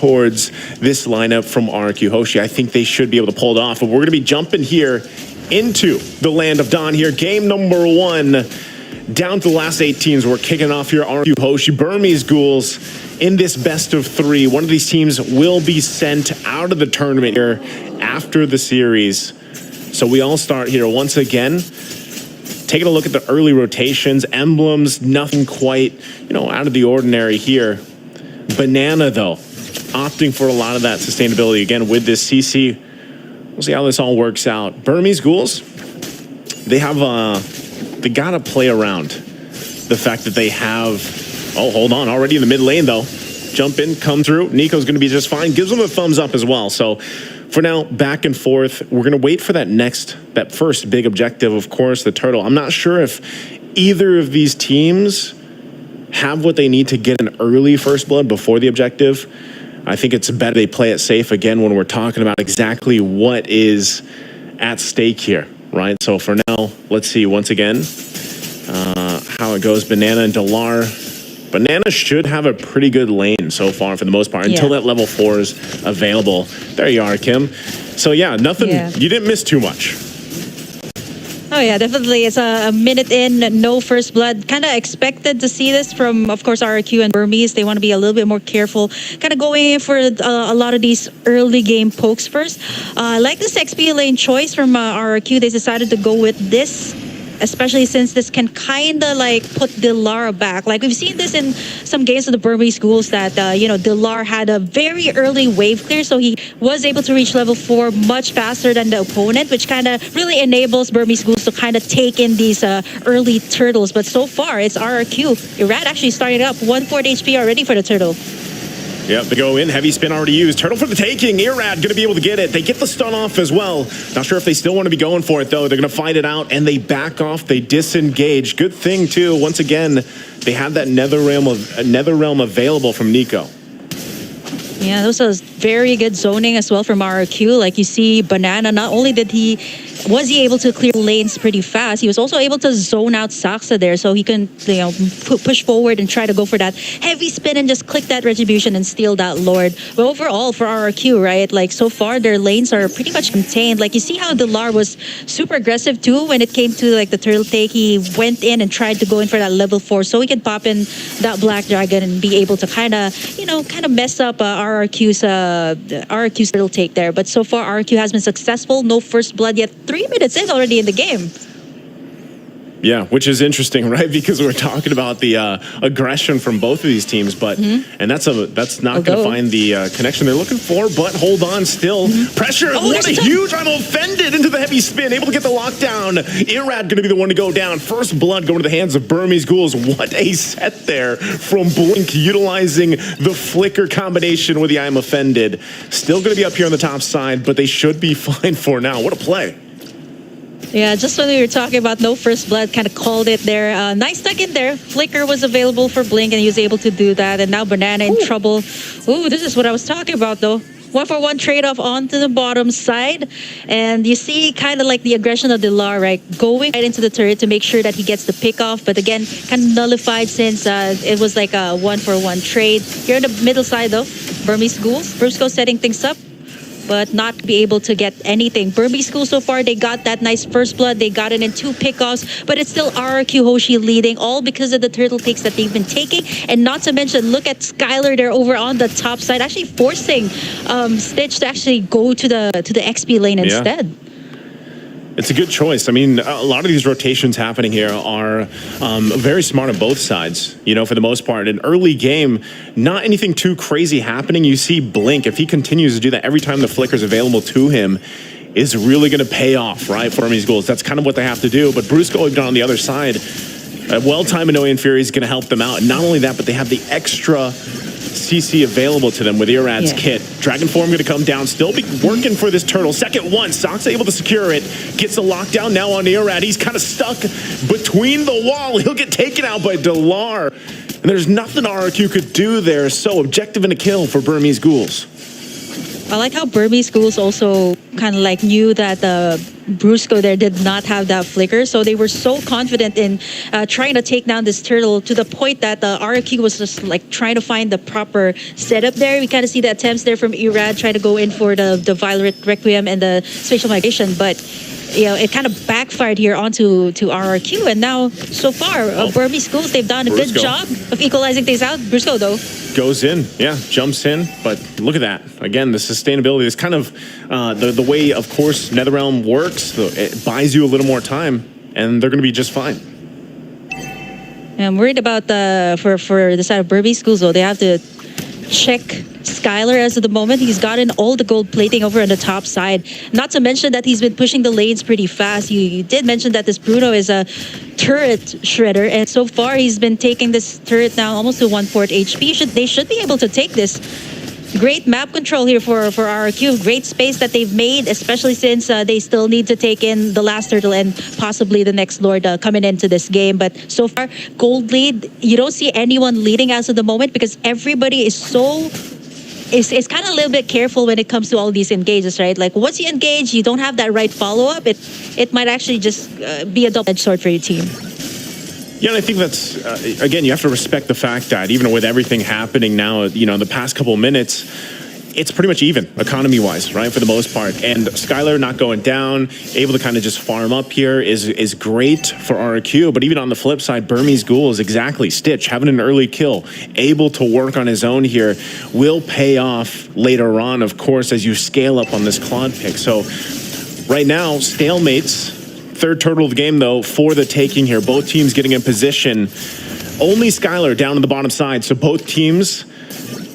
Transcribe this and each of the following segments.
towards this lineup from RRQ Hoshi. I think they should be able to pull it off. But we're going to be jumping here into the land of Dawn here. Game number 1. Down to the last 8 teams. We're kicking off here. RRQ Hoshi, Burmese Ghouls in this best of 3. One of these teams will be sent out of the tournament here after the series. So we all start here once again. Taking a look at the early rotations, emblems, nothing quite, out of the ordinary here. Banana, though, opting for a lot of that sustainability again with this CC. We'll see how this all works out. Burmese Ghouls, they have they gotta play around the fact that they have. Oh, hold on, already in the mid lane though. Jump in, come through. Nico's gonna be just fine. Gives them a thumbs up as well. So for now, back and forth. We're gonna wait for that first big objective, of course, the turtle. I'm not sure if either of these teams have what they need to get an early first blood before the objective. I think it's better they play it safe again when we're talking about exactly what is at stake here, right? So for now, let's see once again how it goes. Banana and Dalar. Banana should have a pretty good lane so far for the most part until that level 4 is available. There you are, Kim. So yeah, nothing. Yeah. You didn't miss too much. Oh yeah, definitely. It's a minute in, no first blood. Kind of expected to see this from, of course, RRQ and Burmese. They want to be a little bit more careful. Kind of going in for a lot of these early game pokes first. I like this XP lane choice from RRQ. They decided to go with this, especially since this can kind of like put Dilara back. Like we've seen this in some games of the Burmese Ghouls that, Dilar had a very early wave clear, so he was able to reach level 4 much faster than the opponent, which kind of really enables Burmese Ghouls to kind of take in these early turtles. But so far, it's RRQ. Irad actually started up 140 HP already for the turtle. Yep, they go in, heavy spin already used. Turtle for the taking. Irad going to be able to get it. They get the stun off as well. Not sure if they still want to be going for it, though. They're going to fight it out, and they back off. They disengage. Good thing, too. Once again, they have that nether realm available from Nico. Yeah, this was very good zoning as well from RRQ. Like you see, Banana, not only was he able to clear lanes pretty fast, he was also able to zone out Saksa there, so he can push forward and try to go for that heavy spin and just click that retribution and steal that Lord. But overall for RRQ, right, like so far their lanes are pretty much contained. Like you see how Dilar was super aggressive too when it came to like the turtle take. He went in and tried to go in for that level 4 so he can pop in that Black Dragon and be able to kind of mess up RRQ's turtle take there. But so far RRQ has been successful. No first blood yet. 3 minutes in already in the game. Yeah, which is interesting, right? Because we're talking about the aggression from both of these teams, but and that's not going to find the connection they're looking for. But hold on, still pressure. Oh, what a huge! I'm offended into the heavy spin, able to get the lockdown. Irad going to be the one to go down. First blood going to the hands of Burmese Ghouls. What a set there from Blink, utilizing the flicker combination with the I'm offended. Still going to be up here on the top side, but they should be fine for now. What a play! Yeah, just when we were talking about no first blood, kind of called it there. Nice tuck in there. Flicker was available for Blink, and he was able to do that. And now Banana in trouble. Ooh, this is what I was talking about, though. 1-for-1 trade-off onto the bottom side. And you see kind of like the aggression of Dilar, right? Going right into the turret to make sure that he gets the pick off. But again, kind of nullified since it was like a 1-for-1 trade. Here on the middle side, though, Burmese Ghouls. Brusco setting things up, but not be able to get anything. Burmese Ghouls so far, they got that nice first blood. They got it in 2 pickoffs, but it's still RRQ Hoshi leading, all because of the turtle takes that they've been taking. And not to mention, look at Skylar there over on the top side, actually forcing Stitch to actually go to the XP lane instead. It's a good choice. I mean, a lot of these rotations happening here are very smart on both sides, for the most part. In early game, not anything too crazy happening. You see Blink, if he continues to do that every time the flicker's available to him, is really going to pay off, right, for these goals. That's kind of what they have to do. But Brusco on the other side, well-timed Annoying Fury is going to help them out. And not only that, but they have the extra CC available to them with Irad's kit. Dragon Form going to come down, still be working for this turtle. Second one, Sock's able to secure it. Gets the lockdown now on Irad. He's kind of stuck between the wall. He'll get taken out by Dilar. And there's nothing RRQ could do there. So objective and a kill for Burmese Ghouls. I like how Burmese Schools also kind of like knew that Brusco there did not have that flicker. So they were so confident in trying to take down this turtle to the point that the RRQ was just like trying to find the proper setup there. We kind of see the attempts there from Irad trying to go in for the Violet Requiem and the spatial migration. But you know, it kind of backfired here onto RRQ. And now, so far, Burmese Schools, they've done a good job of equalizing things out. Brusco, though, goes in, yeah, jumps in, but look at that. Again, the sustainability is kind of the way, of course, NetherRealm works. It buys you a little more time, and they're going to be just fine. I'm worried about for the side of Burmese Schools, though. They have to check Skylar as of the moment. He's gotten all the gold plating over on the top side. Not to mention that he's been pushing the lanes pretty fast. You did mention that this Bruno is a turret shredder, and so far he's been taking this turret now almost to 1/4 HP. They should be able to take this. Great map control here for RRQ. Great space that they've made, especially since they still need to take in the last turtle and possibly the next Lord coming into this game. But so far, gold lead, you don't see anyone leading as of the moment because everybody is so... It's kind of a little bit careful when it comes to all these engages, right? Like once you engage, you don't have that right follow-up. It might actually just be a double-edged sword for your team. Yeah, and I think that's, again, you have to respect the fact that even with everything happening now, you know, the past couple of minutes, it's pretty much even, economy-wise, right, for the most part. And Skylar not going down, able to kind of just farm up here is great for RRQ. But even on the flip side, Burmese Ghouls, exactly, Stitch, having an early kill, able to work on his own here, will pay off later on, of course, as you scale up on this Claude pick. So right now, stalemates. Third turtle of the game, though, for the taking here. Both teams getting in position. Only Skylar down on the bottom side, so both teams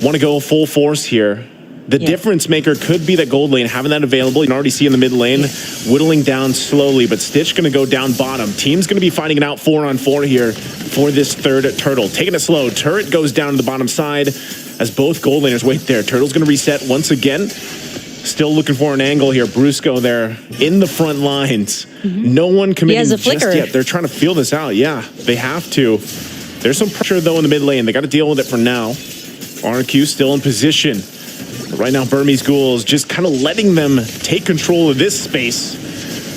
want to go full force here. The difference maker could be that gold lane, having that available. You can already see in the mid lane, whittling down slowly, but Stitch going to go down bottom. Team's going to be fighting it out 4-on-4 here for this third turtle. Taking it slow. Turret goes down to the bottom side as both gold laners wait there. Turtle's going to reset once again. Still looking for an angle here. Brusco there in the front lines. No one committing just yet. They're trying to feel this out. Yeah, they have to. There's some pressure, though, in the mid lane. They got to deal with it for now. RRQ still in position. But right now, Burmese Ghouls just kind of letting them take control of this space.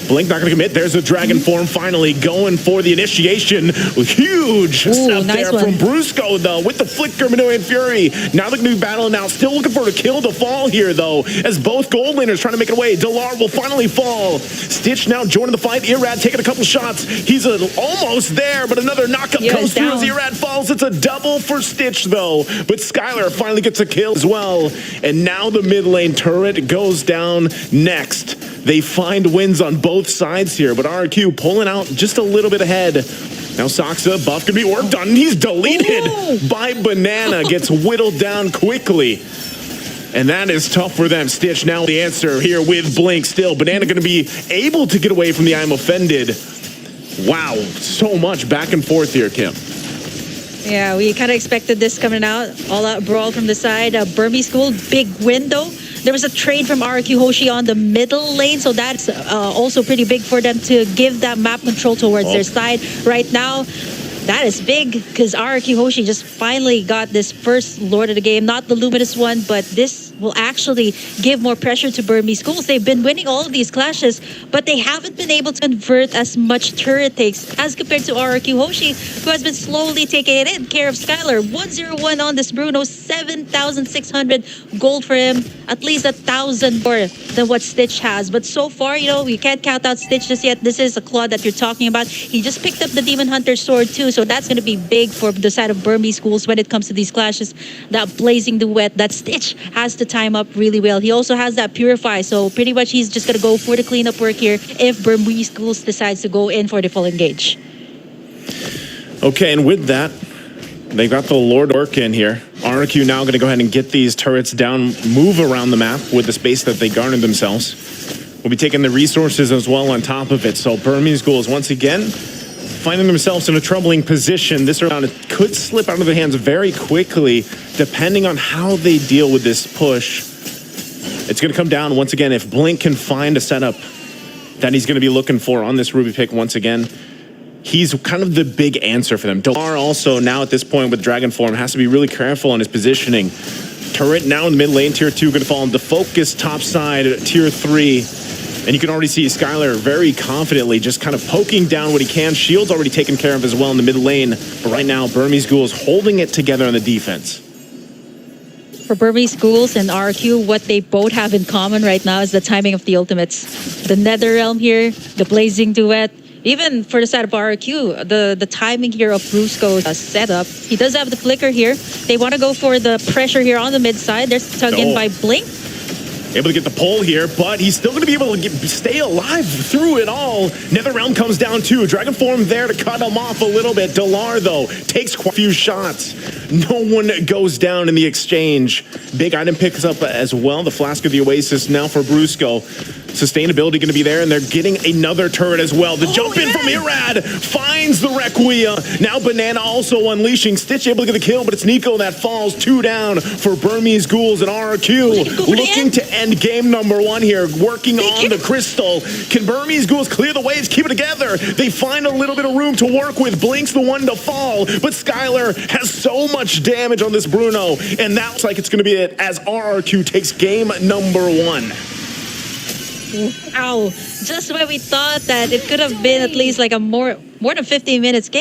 Blink not going to commit. There's a dragon form finally going for the initiation. Huge stuff there from Brusco, though, with the flicker, Minoan Fury. Now they're going to be battling out. Still looking for a kill to fall here, though, as both gold laners trying to make it away. Delar will finally fall. Stitch now joining the fight. Irad taking a couple shots. He's almost there, but another knockup comes through as Irad falls. It's a double for Stitch, though. But Skylar finally gets a kill as well. And now the mid lane turret goes down next. They find wins on both sides here, but RRQ pulling out just a little bit ahead. Now Soxa, buff can be worked on, and he's deleted by Banana. Gets whittled down quickly. And that is tough for them. Stitch now the answer here with Blink still. Banana going to be able to get away from the I'm offended. Wow, so much back and forth here, Kim. Yeah, we kind of expected this coming out. All out brawl from the side. Burmese School, big window. There was a trade from RRQ Hoshi on the middle lane, so that's also pretty big for them to give that map control towards their side. Right now, that is big because RRQ Hoshi just finally got this first Lord of the game. Not the Luminous one, but this will actually give more pressure to Burmese Schools. They've been winning all of these clashes, but they haven't been able to convert as much turret takes as compared to RRQ Hoshi, who has been slowly taking it in. Care of Skylar, 101 on this Bruno, 7,600 gold for him, at least 1,000 more than what Stitch has. But so far, you know, we can't count out Stitch just yet. This is a Claude that you're talking about. He just picked up the Demon Hunter sword too, so that's going to be big for the side of Burmese Schools when it comes to these clashes. That blazing duet that Stitch has to time up really well. He also has that Purify, so pretty much he's just going to go for the cleanup work here if Burmese Schools decides to go in for the full engage. Okay, and with that, they got the Lord work in here. RRQ now going to go ahead and get these turrets down, move around the map with the space that they garnered themselves. We'll be taking the resources as well on top of it. So Burmese Ghouls once again finding themselves in a troubling position. This round it could slip out of their hands very quickly, depending on how they deal with this push. It's going to come down once again if Blink can find a setup that he's going to be looking for on this Ruby pick once again. He's kind of the big answer for them. Delar also now at this point with Dragon Form has to be really careful on his positioning. turret now in the mid lane. Tier 2 going to fall into focus top side, Tier 3. And you can already see Skylar very confidently just kind of poking down what he can. Shield's already taken care of as well in the mid lane. But right now, Burmese Ghouls holding it together on the defense. For Burmese Ghouls and RRQ, what they both have in common right now is the timing of the ultimates. The Nether Realm here, the Blazing Duet. Even for the side of RRQ, the timing here of Brusco's setup. He does have the flicker here. They want to go for the pressure here on the mid side. There's tug in by Blink. Able to get the pull here, but he's still going to be able to stay alive through it all. Nether Realm comes down too. Dragon Form there to cut him off a little bit. Delar, though, takes quite a few shots. No one goes down in the exchange. Big item picks up as well. The Flask of the Oasis now for Brusco. Sustainability going to be there, and they're getting another turret as well. The jump in from Irad finds the Requiem. Now Banana also unleashing. Stitch able to get the kill, but it's Nico that falls. 2 down for Burmese Ghouls and RRQ. Looking to end game number 1 here, working on the crystal. Can Burmese Ghouls clear the waves, keep it together? They find a little bit of room to work with. Blink's the one to fall, but Skylar has so much damage on this Bruno, and that looks like it's going to be it as RRQ takes game number 1. Wow, just when we thought that it could have been at least like a more than 15 minutes game.